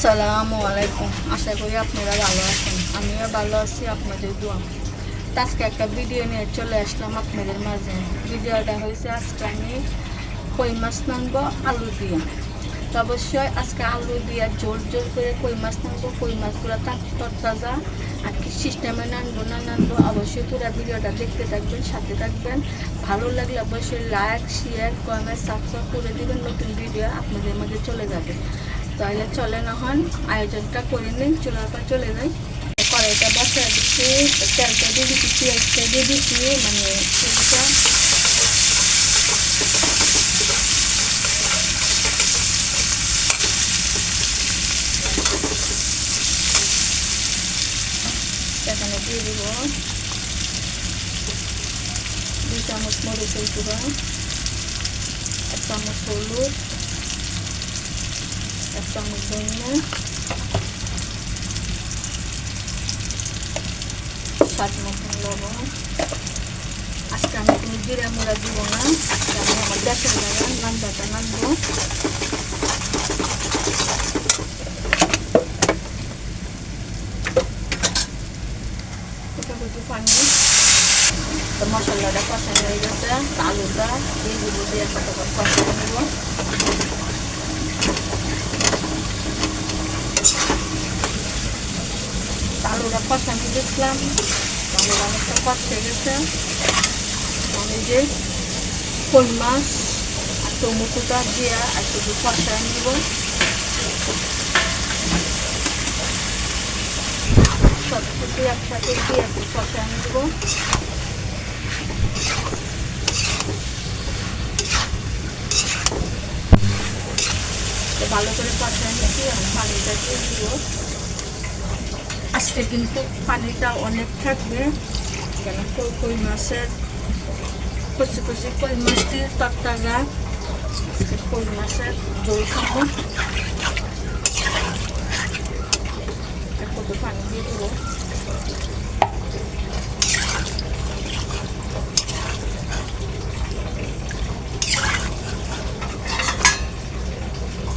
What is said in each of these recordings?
আসসালামু আলাইকুম। আশা করি আপনারা ভালো আছেন, আমিও ভালো আছি আপনাদের দোয়া। আজকে একটা ভিডিও নিয়ে চলে আসলাম আপনাদের মাঝে। ভিডিওটা হয়েছে আজকে আমি কই মাছ নানবো আলু দিয়ে। তো অবশ্যই আজকে আলু দিয়ে জোর জোর করে কই মাছ নানবো। কই মাছগুলো তরতাজা আর কি সিস্টেমে নানবো অবশ্যই পুরো ভিডিওটা দেখতে থাকবেন, সাথে থাকবেন। ভালো লাগলে অবশ্যই লাইক শেয়ার কমেন্ট সাবস্ক্রাইব করে দেবেন। নতুন ভিডিও আপনাদের মাঝে চলে যাবে। তাহলে চলে না হন আয়োজনটা করে নিন, চুলার পর চলে যাই। কড়াইটা বসা দিচ্ছি, তেলটা দিয়ে দিচ্ছি, পেঁয়াজটা দিয়ে দিচ্ছি, মানে এখানে দিয়ে দিব 2 চামচ মরিচের গুঁড়া, 1 চামচ হলুদ, 1 চামচ ধনিয়া, স্বাদ মতন লবণ। আজকে আমি কোনো জিরা মোড়া দিব না, আমি আমার দেশের জায়গা নানবাটা নানবো। পানি তো মশলাটা কষানো হয়ে গেছে, আলুটা দিয়ে দিব, দিয়ে কতক্ষণ কষানো নেব। আলুটা কষানো দেখলাম, আলুটা অনেকটা কষে গেছে। আমি যে কই মাছ আর টমেটোটা দিয়ে আর শুধু কষায় নেব। সব কিছু একসাথে দিয়ে একটু কষায় নেব। ভালো করে কষায় নিচ্ছি, আমি পানিটা দিয়ে দিব। আজকে কিন্তু পানিটা অনেক থাকবে, কেন কই মাছের কচি কচি কই মাছ দিয়ে তরতাজা আজকে কই মাছের ঝোল খাবো। কত পানি দিয়ে দেবো।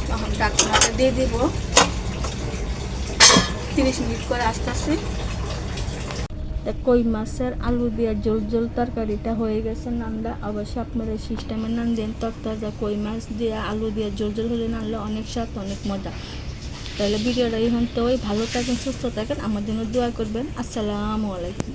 তখন ঢাকনাটা দিয়ে দিব, 30 মিনিট করে আসতেছি। কই মাছের আলু দিয়ে জোল জোল তরকারিটা হয়ে গেছে নানটা। অবশ্যই আপনারা সিস্টেমে নান দেন। তরতাজা কই মাছ দিয়ে আলু দিয়ে জোল জোল হলে নানলে অনেক স্বাদ, অনেক মজা। তাহলে ভিডিওটা এখন তো ভালো থাকেন, সুস্থ থাকেন, আমার জন্য দোয়া করবেন। আসসালামু আলাইকুম।